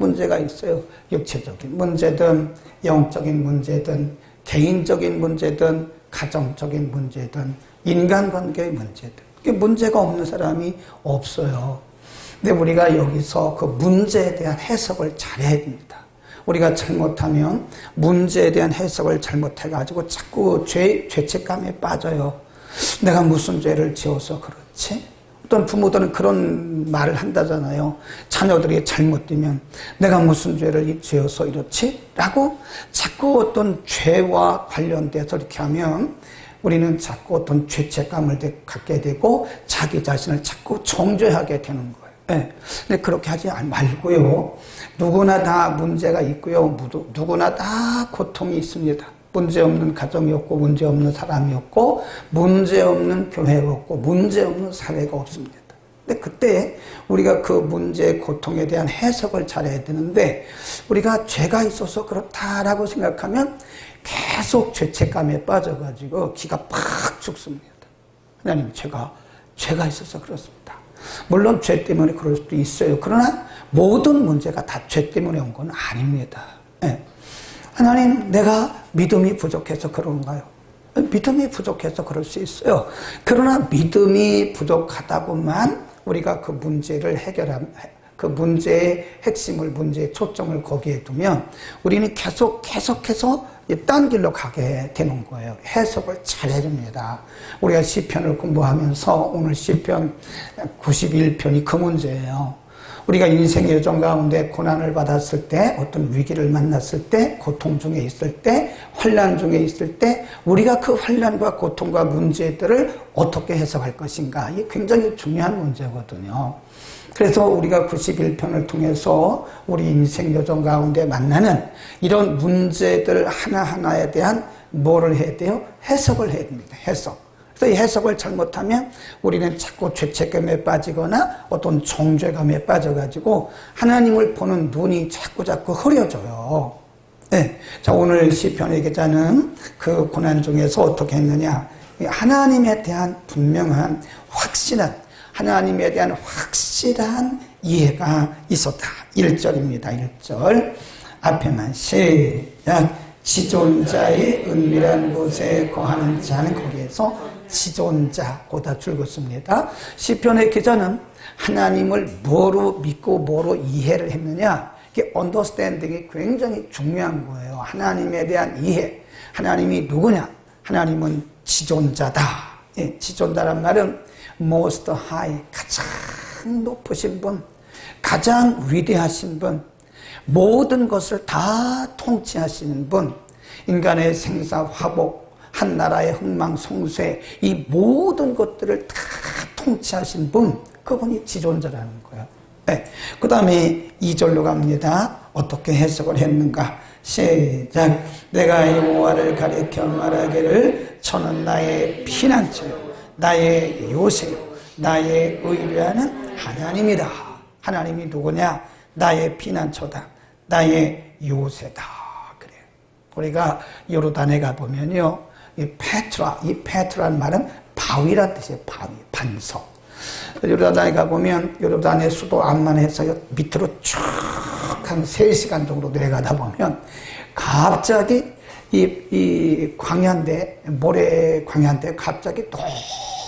문제가 있어요. 육체적인 문제든 영적인 문제든 개인적인 문제든 가정적인 문제든 인간관계의 문제든 문제가 없는 사람이 없어요. 근데 우리가 여기서 그 문제에 대한 해석을 잘해야 됩니다. 우리가 잘못하면 문제에 대한 해석을 잘못해가지고 자꾸 죄책감에 빠져요. 내가 무슨 죄를 지어서 그렇지? 어떤 부모들은 그런 말을 한다잖아요. 자녀들이 잘못되면 내가 무슨 죄를 지어서 이렇지? 라고 자꾸 어떤 죄와 관련돼서 이렇게 하면 우리는 자꾸 어떤 죄책감을 갖게 되고 자기 자신을 자꾸 정죄하게 되는 거예요. 네. 근데 그렇게 하지 말고요. 누구나 다 문제가 있고요. 누구나 다 고통이 있습니다. 문제 없는 가정이 없고 문제 없는 사람이 없고 문제 없는 교회가 없고 문제 없는 사회가 없습니다. 근데 그때 우리가 그 문제의 고통에 대한 해석을 잘해야 되는데 우리가 죄가 있어서 그렇다라고 생각하면 계속 죄책감에 빠져가지고 기가 팍 죽습니다. 하나님 죄가 있어서 그렇습니다. 물론 죄 때문에 그럴 수도 있어요. 그러나 모든 문제가 다 죄 때문에 온 건 아닙니다. 네. 하나님, 내가 믿음이 부족해서 그런가요? 믿음이 부족해서 그럴 수 있어요. 그러나 믿음이 부족하다고만 우리가 그 문제를 그 문제의 핵심을, 문제의 초점을 거기에 두면 우리는 계속해서 딴 길로 가게 되는 거예요. 해석을 잘 해줍니다. 우리가 시편을 공부하면서 오늘 시편 91편이 그 문제예요. 우리가 인생의 여정 가운데 고난을 받았을 때, 어떤 위기를 만났을 때, 고통 중에 있을 때, 환난 중에 있을 때 우리가 그 환난과 고통과 문제들을 어떻게 해석할 것인가, 이게 굉장히 중요한 문제거든요. 그래서 우리가 91편을 통해서 우리 인생 여정 가운데 만나는 이런 문제들 하나하나에 대한 뭐를 해야 돼요? 해석을 해야 됩니다. 해석. 그래서 이 해석을 잘못하면 우리는 자꾸 죄책감에 빠지거나 어떤 정죄감에 빠져가지고 하나님을 보는 눈이 자꾸 흐려져요. 네. 자, 오늘 시편의 기자는 그 고난 중에서 어떻게 했느냐? 하나님에 대한 분명한 확신한, 하나님에 대한 확실한 이해가 있었다. 1절입니다. 1절. 앞에만 시작. 지존자의 은밀한 곳에 거하는 자는 거기에서 지존자, 고다 줄긋습니다. 시편의 기자는 하나님을 뭐로 믿고 뭐로 이해를 했느냐, 이게 언더스탠딩이 굉장히 중요한 거예요. 하나님에 대한 이해, 하나님이 누구냐? 하나님은 지존자다. 예, 지존자란 말은 most high, 가장 높으신 분, 가장 위대하신 분, 모든 것을 다 통치하시는 분, 인간의 생사 화복, 한 나라의 흥망성쇠, 이 모든 것들을 다 통치하신 분, 그분이 지존자라는 거예요. 네. 그 다음에 2절로 갑니다. 어떻게 해석을 했는가? 시작. 내가 여호와를 가리켜 말하기를 저는 나의 피난처요, 나의 요새요, 나의 의뢰하는 하나님이다. 하나님이 누구냐? 나의 피난처다, 나의 요새다. 그래요. 우리가 요르단에 가보면요, 이 페트라는 말은 바위란 뜻이에요. 바위, 반석. 요르단에 가보면 요르단의 수도 암만해서 밑으로 쭉 한 3시간 정도 내려가다 보면 갑자기 이 광야인데, 모래 광야인데 갑자기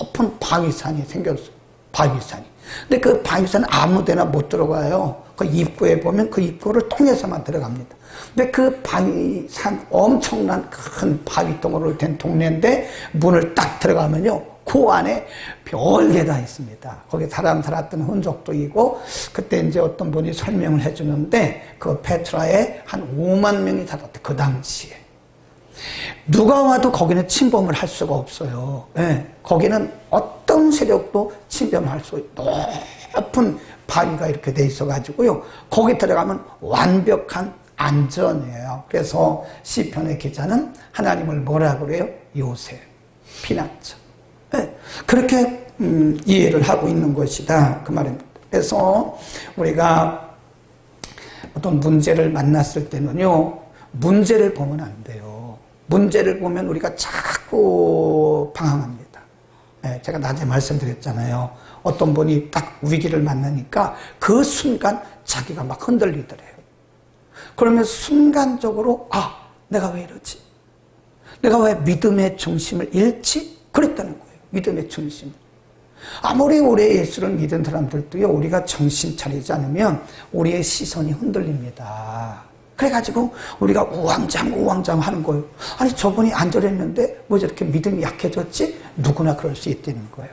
높은 바위산이 생겼어요. 바위산이. 근데 그 바위산은 아무 데나 못 들어가요. 그 입구에 보면 그 입구를 통해서만 들어갑니다. 근데 그 바위산, 엄청난 큰 바위덩어리로 된 동네인데 문을 딱 들어가면요, 그 안에 별게 다 있습니다. 거기 사람 살았던 흔적도 있고, 그때 이제 어떤 분이 설명을 해주는데 그 페트라에 한 5만 명이 살았대, 그 당시에. 누가 와도 거기는 침범을 할 수가 없어요. 네, 거기는 어떤 세력도 침범할 수 없어요. 높은 바위가 이렇게 돼 있어가지고요, 거기 들어가면 완벽한 안전이에요. 그래서 시편의 기자는 하나님을 뭐라 그래요? 요새, 피난처. 네, 그렇게 이해를 하고 있는 것이다, 그 말입니다. 그래서 우리가 어떤 문제를 만났을 때는요, 문제를 보면 안 돼요. 문제를 보면 우리가 자꾸 방황합니다. 네, 제가 낮에 말씀드렸잖아요. 어떤 분이 딱 위기를 만나니까 그 순간 자기가 막 흔들리더래요. 그러면 순간적으로 내가 왜 이러지? 내가 왜 믿음의 중심을 잃지? 그랬다는 거예요. 믿음의 중심. 아무리 오래 예수를 믿은 사람들도요, 우리가 정신 차리지 않으면 우리의 시선이 흔들립니다. 그래가지고 우리가 우왕좌왕 하는 거예요. 아니, 저분이 안 저랬는데 뭐 저렇게 믿음이 약해졌지? 누구나 그럴 수 있다는 거예요.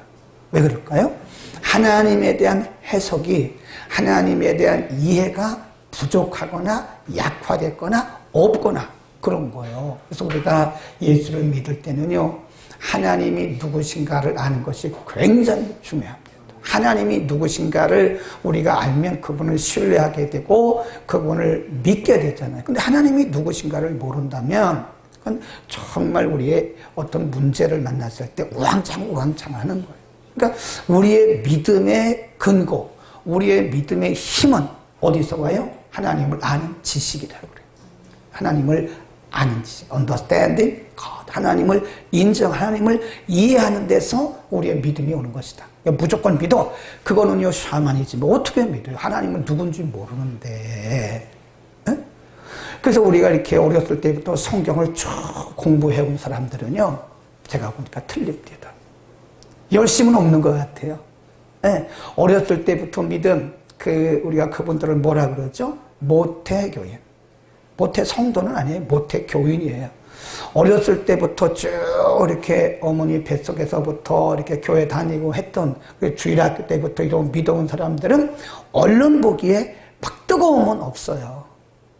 왜 그럴까요? 하나님에 대한 해석이, 하나님에 대한 이해가 부족하거나 약화됐거나 없거나 그런 거예요. 그래서 우리가 예수를 믿을 때는요, 하나님이 누구신가를 아는 것이 굉장히 중요합니다. 하나님이 누구신가를 우리가 알면 그분을 신뢰하게 되고 그분을 믿게 되잖아요. 근데 하나님이 누구신가를 모른다면 그건 정말 우리의 어떤 문제를 만났을 때 우왕창 하는 거예요. 그러니까 우리의 믿음의 근거, 우리의 믿음의 힘은 어디서 와요? 하나님을 아는 지식이라고 그래요. 하나님을 아는 지식, understanding God. 하나님을 하나님을 이해하는 데서 우리의 믿음이 오는 것이다. 무조건 믿어. 그거는요, 샤머니즘. 어떻게 믿어요? 하나님은 누군지 모르는데. 에? 그래서 우리가 이렇게 어렸을 때부터 성경을 쭉 공부해온 사람들은요, 제가 보니까 틀립니다. 열심은 없는 것 같아요. 에? 어렸을 때부터 믿은 우리가 그분들을 뭐라 그러죠? 모태교인. 모태 성도는 아니에요. 모태 교인이에요. 어렸을 때부터 쭉 이렇게 어머니 뱃속에서부터 이렇게 교회 다니고 했던 주일학교 때부터 이런 믿어온 사람들은 얼른 보기에 막 뜨거움은 없어요.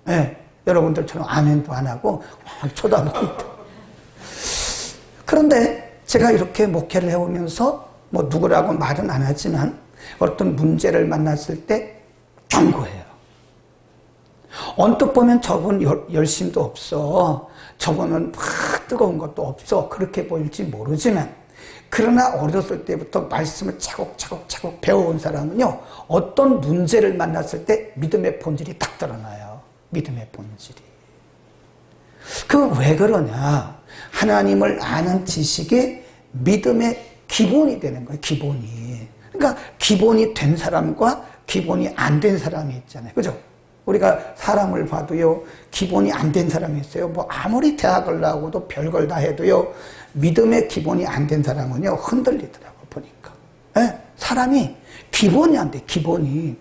네, 여러분들처럼 아멘도 안 하고 막 쳐다보고 있다. 그런데 제가 이렇게 목회를 해오면서 뭐 누구라고 말은 안 하지만 어떤 문제를 만났을 때 경고해요. 언뜻 보면 저분 열심도 없어. 저분은 막 뜨거운 것도 없어. 그렇게 보일지 모르지만, 그러나 어렸을 때부터 말씀을 차곡차곡 배워온 사람은요, 어떤 문제를 만났을 때 믿음의 본질이 딱 드러나요. 믿음의 본질이. 왜 그러냐? 하나님을 아는 지식이 믿음의 기본이 되는 거예요. 기본이. 그러니까 기본이 된 사람과 기본이 안 된 사람이 있잖아요. 그죠? 우리가 사람을 봐도요, 기본이 안 된 사람이 있어요. 뭐 아무리 대학을 나오고도 별걸 다 해도요, 믿음의 기본이 안 된 사람은요, 흔들리더라고, 보니까. 네? 사람이 기본이 안 돼, 기본이.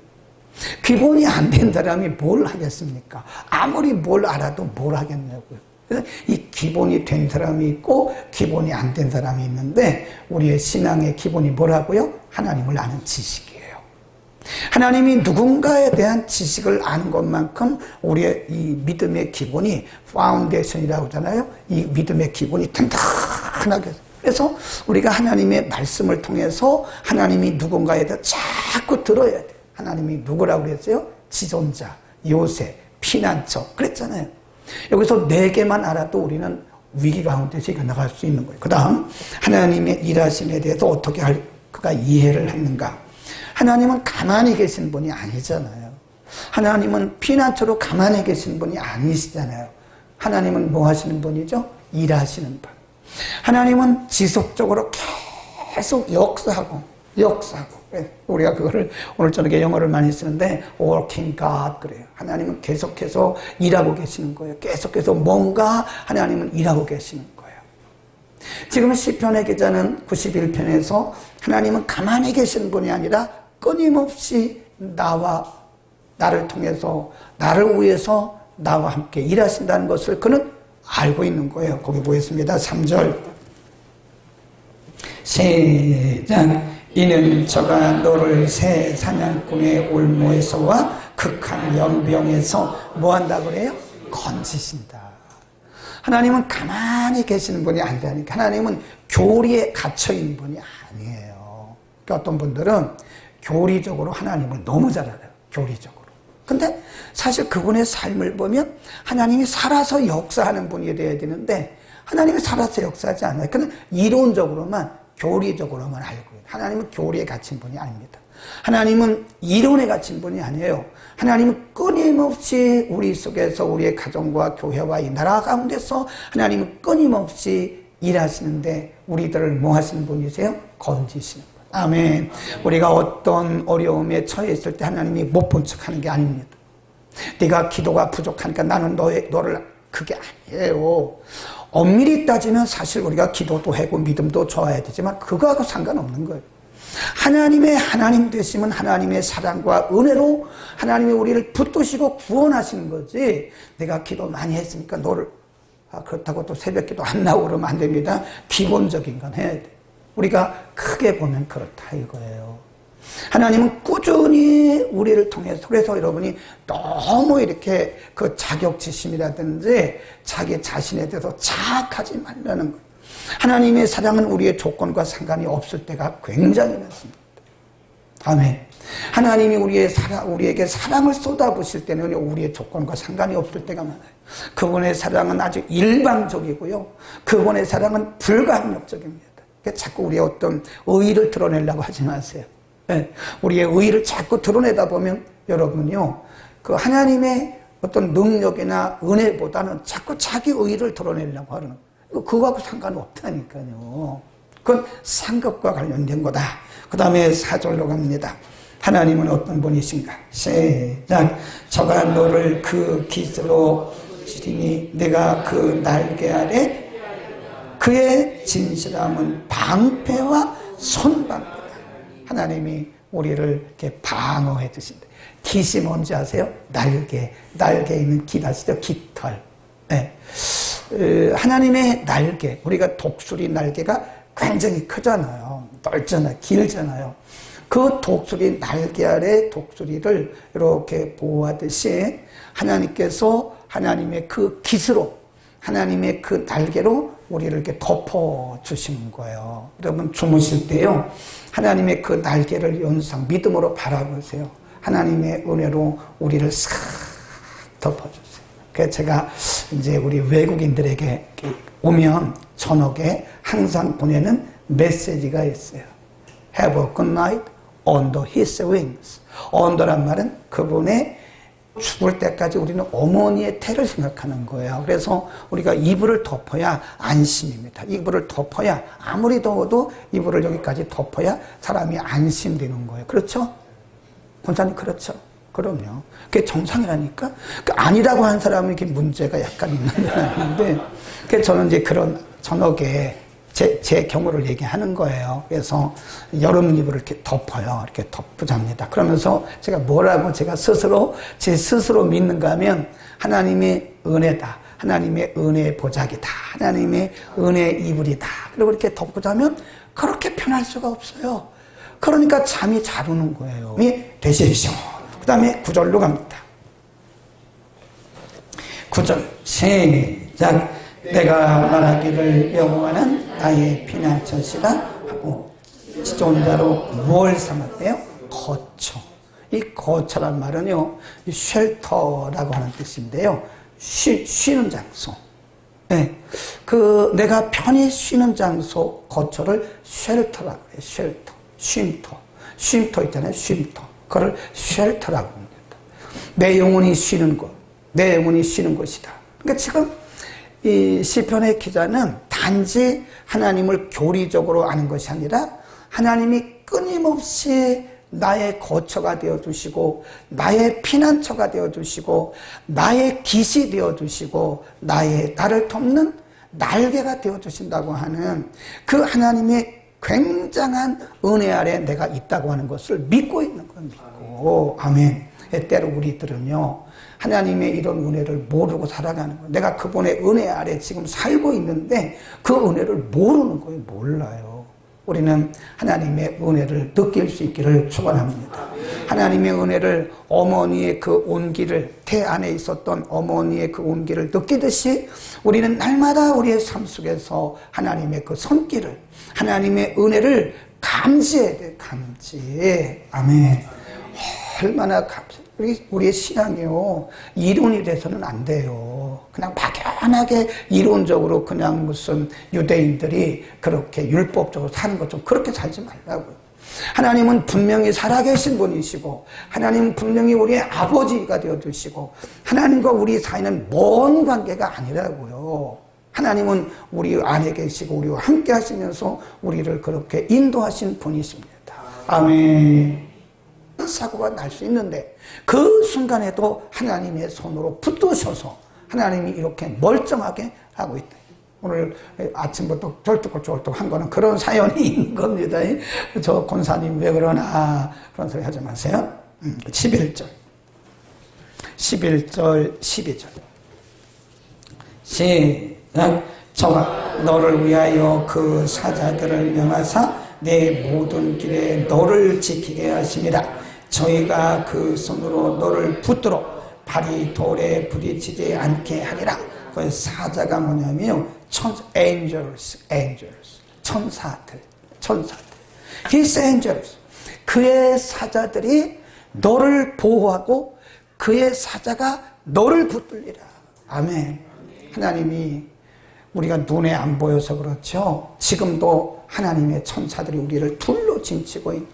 기본이 안 된 사람이 뭘 하겠습니까? 아무리 뭘 알아도 뭘 하겠냐고요. 그래서 이 기본이 된 사람이 있고, 기본이 안 된 사람이 있는데, 우리의 신앙의 기본이 뭐라고요? 하나님을 아는 지식이에요. 하나님이 누군가에 대한 지식을 아는 것만큼 우리의 이 믿음의 기본이 파운데이션이라고 하잖아요. 이 믿음의 기본이 튼튼하게. 그래서 우리가 하나님의 말씀을 통해서 하나님이 누군가에 대해 자꾸 들어야 돼. 하나님이 누구라고 그랬어요? 지존자, 요새, 피난처 그랬잖아요. 여기서 4개만 알아도 우리는 위기 가운데서 이겨나갈 수 있는 거예요. 그 다음 하나님의 일하심에 대해서 어떻게 그가 이해를 했는가. 하나님은 가만히 계신 분이 아니잖아요. 하나님은 피난처로 가만히 계신 분이 아니시잖아요. 하나님은 뭐 하시는 분이죠? 일하시는 분. 하나님은 지속적으로 계속 역사하고. 우리가 그거를 오늘 저녁에 영어를 많이 쓰는데 working God 그래요. 하나님은 계속해서 일하고 계시는 거예요. 계속해서 뭔가 하나님은 일하고 계시는 거예요. 지금 시편의 기자는 91편에서 하나님은 가만히 계신 분이 아니라 끊임없이 나를 통해서, 나를 위해서 나와 함께 일하신다는 것을 그는 알고 있는 거예요. 거기 보겠습니다. 3절. 시작. 이는 저가 너를 새 사냥꾼의 올무에서와 극한 연병에서 뭐 한다고 그래요? 건지신다. 하나님은 가만히 계시는 분이 아니라니까. 하나님은 교리에 갇혀있는 분이 아니에요. 그러니까 어떤 분들은 교리적으로 하나님을 너무 잘 알아요. 교리적으로. 근데 사실 그분의 삶을 보면 하나님이 살아서 역사하는 분이 되어야 되는데 하나님이 살아서 역사하지 않아요. 그냥 이론적으로만, 교리적으로만 알고 있어요. 하나님은 교리에 갇힌 분이 아닙니다. 하나님은 이론에 갇힌 분이 아니에요. 하나님은 끊임없이 우리 속에서 우리의 가정과 교회와 이 나라 가운데서 하나님은 끊임없이 일하시는데 우리들을 뭐 하시는 분이세요? 건지시는 분. 아멘. 우리가 어떤 어려움에 처해 있을 때 하나님이 못 본 척 하는 게 아닙니다. 네가 기도가 부족하니까 나는 너를 그게 아니에요. 엄밀히 따지면 사실 우리가 기도도 하고 믿음도 좋아야 되지만 그거하고 상관없는 거예요. 하나님의 하나님 되시면 하나님의 사랑과 은혜로 하나님이 우리를 붙드시고 구원하시는 거지, 내가 기도 많이 했으니까 너를 그렇다고 또 새벽기도 안 나오고 그러면 안 됩니다. 기본적인 건 해야 돼. 우리가 크게 보면 그렇다 이거예요. 하나님은 꾸준히 우리를 통해서, 그래서 여러분이 너무 이렇게 그 자격지심이라든지 자기 자신에 대해서 자학하지 말라는 거예요. 하나님의 사랑은 우리의 조건과 상관이 없을 때가 굉장히 많습니다. 아멘. 하나님이 우리에게 사랑을 쏟아부으실 때는 우리의 조건과 상관이 없을 때가 많아요. 그분의 사랑은 아주 일방적이고요. 그분의 사랑은 불가항력적입니다. 자꾸 우리의 어떤 의의를 드러내려고 하지 마세요. 네. 우리의 의의를 자꾸 드러내다 보면 여러분요, 그 하나님의 어떤 능력이나 은혜보다는 자꾸 자기 의의를 드러내려고 하는 거예요. 그거하고 상관없다니까요. 그건 상급과 관련된 거다. 그 다음에 4절로 갑니다. 하나님은 어떤 분이신가? 시작. 저가 너를 그 깃으로 지리니 내가 그 날개 아래 그의 진실함은 방패와 손방패다. 하나님이 우리를 이렇게 방어해 주신다. 깃이 뭔지 아세요? 날개에 있는 깃 아시죠? 깃털. 네. 하나님의 날개, 우리가 독수리 날개가 굉장히 크잖아요. 넓잖아요. 길잖아요. 그 독수리 날개 아래 독수리를 이렇게 보호하듯이 하나님께서 하나님의 그 깃으로, 하나님의 그 날개로 우리를 이렇게 덮어주시는 거예요. 여러분 주무실 때요, 하나님의 그 날개를 연상 믿음으로 바라보세요. 하나님의 은혜로 우리를 싹 덮어주세요. 그래서 제가 이제 우리 외국인들에게 오면 저녁에 항상 보내는 메시지가 있어요. Have a good night under his wings. under란 말은 그분의 죽을 때까지 우리는 어머니의 태를 생각하는 거예요. 그래서 우리가 이불을 덮어야 안심입니다. 이불을 덮어야, 아무리 더워도 이불을 여기까지 덮어야 사람이 안심되는 거예요. 그렇죠? 권사님, 그렇죠? 그럼요. 그게 정상이라니까? 아니라고 한 사람은 이게 문제가 약간 있는 사람인데, 그래서 저는 이제 그런 저녁에 제 경우를 얘기하는 거예요. 그래서 여름 이불을 이렇게 덮어요. 이렇게 덮고 잡니다. 그러면서 제가 뭐라고 제 스스로 믿는가 하면 하나님의 은혜다. 하나님의 은혜의 보자기다. 하나님의 은혜의 이불이다. 그리고 이렇게 덮고 자면 그렇게 편할 수가 없어요. 그러니까 잠이 잘 오는 거예요. 되십시오. 그 다음에 9절로 갑니다. 9절 시작. 내가 말하기를 여호와는 나의 피난처시라 하고 지존자로 뭘 삼았대요? 거처. 이 거처란 말은요, 쉘터라고 하는 뜻인데요, 쉬는 장소. 네. 내가 편히 쉬는 장소, 거처를 쉘터라고 해요. 쉼터 있잖아요. 쉼터. 그걸 쉘터라고 합니다. 내 영혼이 쉬는 곳. 내 영혼이 쉬는 곳이다. 그러니까 지금 이 시편의 기자는 단지 하나님을 교리적으로 아는 것이 아니라 하나님이 끊임없이 나의 거처가 되어주시고 나의 피난처가 되어주시고 나의 깃이 되어주시고 나를 덮는 날개가 되어주신다고 하는 그 하나님의 굉장한 은혜 아래 내가 있다고 하는 것을 믿고 있는 걸 믿고, 아멘. 때로 우리들은요, 하나님의 이런 은혜를 모르고 살아가는 거예요. 내가 그분의 은혜 아래 지금 살고 있는데 그 은혜를 모르는 거예요. 몰라요. 우리는 하나님의 은혜를 느낄 수 있기를 축원합니다. 하나님의 은혜를, 어머니의 그 온기를, 태 안에 있었던 어머니의 그 온기를 느끼듯이 우리는 날마다 우리의 삶 속에서 하나님의 그 손길을, 하나님의 은혜를 감지해야 돼. 감지. 아멘. 얼마나 감사. 우리의 신앙이요, 이론이 돼서는 안 돼요. 그냥 막연하게 이론적으로 그냥 무슨 유대인들이 그렇게 율법적으로 사는 것처럼 그렇게 살지 말라고요. 하나님은 분명히 살아계신 분이시고, 하나님은 분명히 우리의 아버지가 되어주시고, 하나님과 우리 사이는 먼 관계가 아니라고요. 하나님은 우리 안에 계시고 우리와 함께 하시면서 우리를 그렇게 인도하신 분이십니다. 아멘. 사고가 날 수 있는데 그 순간에도 하나님의 손으로 붙드셔서 하나님이 이렇게 멀쩡하게 하고 있다. 오늘 아침부터 절뚝절뚝 한 거는 그런 사연이 있는 겁니다. 저 권사님 왜 그러나 그런 소리 하지 마세요. 11절 12절 시작. 저가 너를 위하여 그 사자들을 명하사 내 모든 길에 너를 지키게 하심이라. 저희가 그 손으로 너를 붙들어 발이 돌에 부딪히지 않게 하리라. 그 사자가 뭐냐면요, angels, 천사들. His angels, 그의 사자들이 너를 보호하고 그의 사자가 너를 붙들리라. 아멘. 하나님이 우리가 눈에 안 보여서 그렇죠. 지금도 하나님의 천사들이 우리를 둘러 짐치고 있는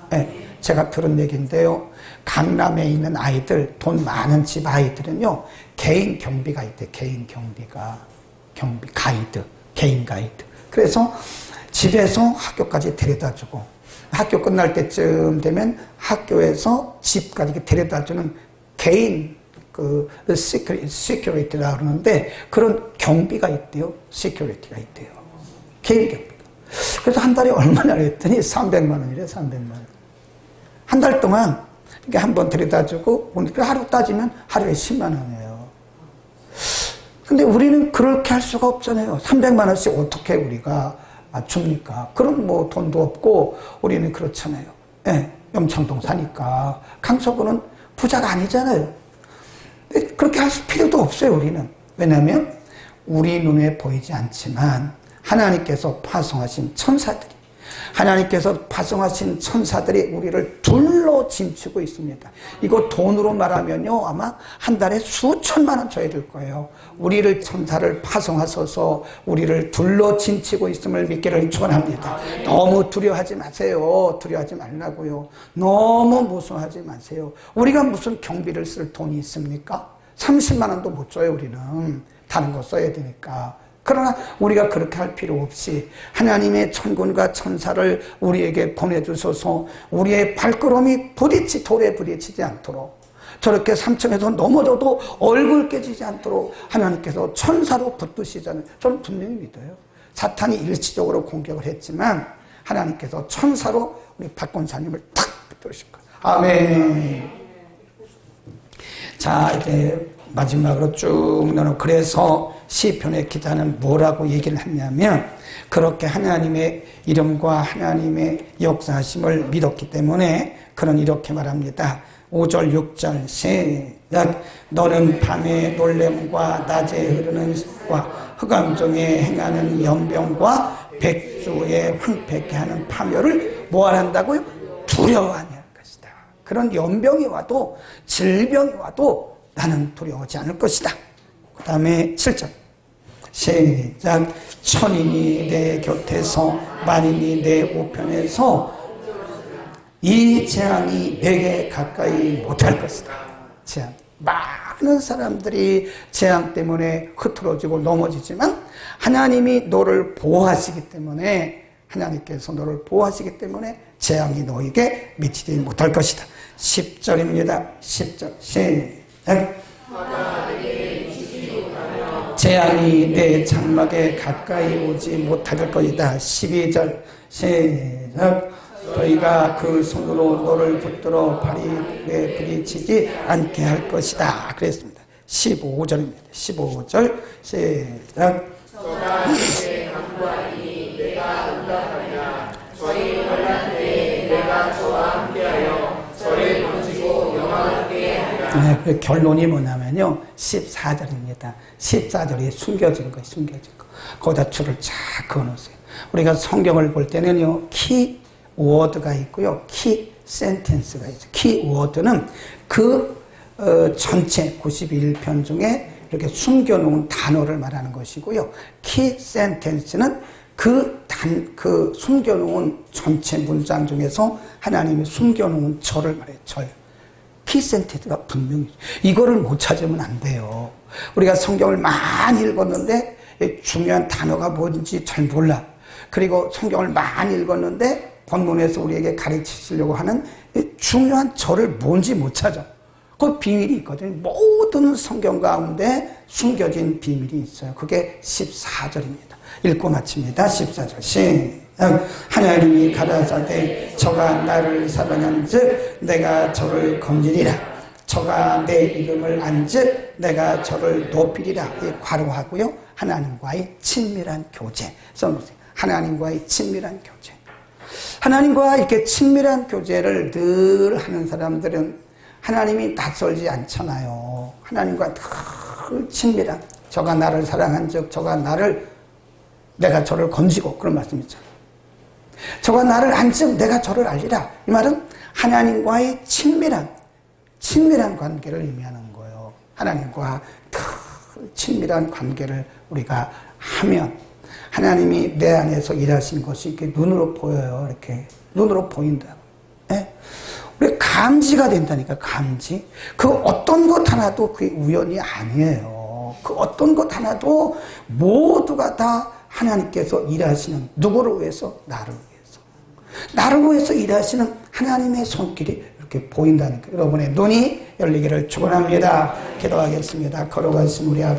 거예요. 네, 제가 들은 얘기인데요. 강남에 있는 아이들, 돈 많은 집 아이들은요, 개인 경비가 있대. 개인 경비가. 개인 가이드. 그래서 집에서 학교까지 데려다주고, 학교 끝날 때쯤 되면 학교에서 집까지 데려다주는 개인 시큐리티라 그러는데 그런 경비가 있대요. 시큐리티가 있대요. 개인 경비가. 그래서 한 달에 얼마나 했더니 300만 원이래. 300만 원. 한 달 동안 이렇게 한번 데려다주고 하루 따지면 하루에 10만 원이에요. 근데 우리는 그렇게 할 수가 없잖아요. 300만 원씩 어떻게 우리가 줍니까? 그럼 뭐 돈도 없고 우리는 그렇잖아요. 네, 염창동 사니까. 강서구는 부자가 아니잖아요. 그렇게 할 필요도 없어요, 우리는. 왜냐하면 우리 눈에 보이지 않지만 하나님께서 파송하신 천사들이 우리를 둘러 짐치고 있습니다. 이거 돈으로 말하면요, 아마 한 달에 수천만 원 줘야 될 거예요. 우리를 천사를 파송하셔서 우리를 둘러 짐치고 있음을 믿기를 축원합니다. 너무 두려워하지 마세요. 두려워하지 말라고요. 너무 무서워하지 마세요. 우리가 무슨 경비를 쓸 돈이 있습니까? 30만 원도 못 줘요, 우리는. 다른 거 써야 되니까. 그러나 우리가 그렇게 할 필요 없이 하나님의 천군과 천사를 우리에게 보내주셔서 우리의 발걸음이 돌에 부딪히지 않도록, 저렇게 3층에서 넘어져도 얼굴 깨지지 않도록 하나님께서 천사로 붙드시잖아요. 저는 분명히 믿어요. 사탄이 일시적으로 공격을 했지만 하나님께서 천사로 우리 박권사님을 탁 붙드실 거예요. 아멘. 자, 이제 마지막으로 쭉 나눠. 그래서 시편의 기자는 뭐라고 얘기를 했냐면, 그렇게 하나님의 이름과 하나님의 역사하심을 믿었기 때문에 그는 이렇게 말합니다. 5절 6절 시작. 너는 밤의 놀램과 낮에 흐르는 습과 흑암 중에 행하는 연병과 백주에 황폐케 하는 파멸을 뭐한다고요? 두려워하냐 할 것이다. 그런 연병이 와도 질병이 와도 나는 두려워하지 않을 것이다. 그 다음에 7절 시작. 천인이 내 곁에서 만인이 내 우편에서 이 재앙이 내게 가까이 못할 것이다. 재앙. 많은 사람들이 재앙 때문에 흐트러지고 넘어지지만 하나님이 너를 보호하시기 때문에, 하나님께서 너를 보호하시기 때문에 재앙이 너에게 미치지 못할 것이다. 10절입니다. 10절 시작. 재앙이 내 장막에 가까이 오지 못할 것이다. 12절 시작. 너희가 그 손으로 너를 붙들어 발이 내 부딪히지 않게 할 것이다. 그랬습니다. 15절입니다. 15절 시작. 저가 내게 간구하니 내가 응답하리라. 저희 환난 때에 내가 저와 함께하여 저를 건지고 영화롭게 하리라. 네, 결론이 뭐냐면요, 14절입니다. 14절이 숨겨진 거예요. 숨겨진 거. 거기다 줄을 쫙 그어놓으세요. 우리가 성경을 볼 때는요, 키워드가 있고요, 키 센텐스가 있어요. 키워드는 그 전체 91편 중에 이렇게 숨겨놓은 단어를 말하는 것이고요, 키 센텐스는 그 숨겨놓은 전체 문장 중에서 하나님이 숨겨놓은 절을 말해요. 절. 키 센텐스가 분명히, 이거를 못 찾으면 안 돼요. 우리가 성경을 많이 읽었는데 중요한 단어가 뭔지 잘 몰라. 그리고 성경을 많이 읽었는데 본문에서 우리에게 가르치시려고 하는 중요한 저를 뭔지 못 찾아. 그 비밀이 있거든요. 모든 성경 가운데 숨겨진 비밀이 있어요. 그게 14절입니다. 읽고 마칩니다. 14절 시작. 하나님이 가라사대 저가 나를 사랑한즉 내가 저를 건지리라. 저가 내 이름을 안즉 내가 저를 높이리라. 괄호하고요. 하나님과의 친밀한 교제 써보세요. 하나님과의 친밀한 교제. 하나님과 이렇게 친밀한 교제를 늘 하는 사람들은 하나님이 낯설지 않잖아요. 하나님과 늘 친밀한, 저가 나를 사랑한즉 저가 내가 저를 건지고, 그런 말씀이잖아요. 저가 나를 안즉 내가 저를 알리라. 이 말은 하나님과의 친밀한 관계를 의미하는 거예요. 하나님과 늘 친밀한 관계를 우리가 하면 하나님이 내 안에서 일하신 것이 이렇게 눈으로 보여요. 이렇게 눈으로 보인다. 예? 우리 감지가 된다니까. 감지. 그 어떤 것 하나도 그게 우연이 아니에요. 그 어떤 것 하나도 모두가 다 하나님께서 일하시는, 누구를 위해서? 나를 위해서 일하시는 하나님의 손길이 이렇게 보인다니까. 여러분의 눈이 열리기를 축원합니다. 기도하겠습니다. 걸어가신 우리 아버지.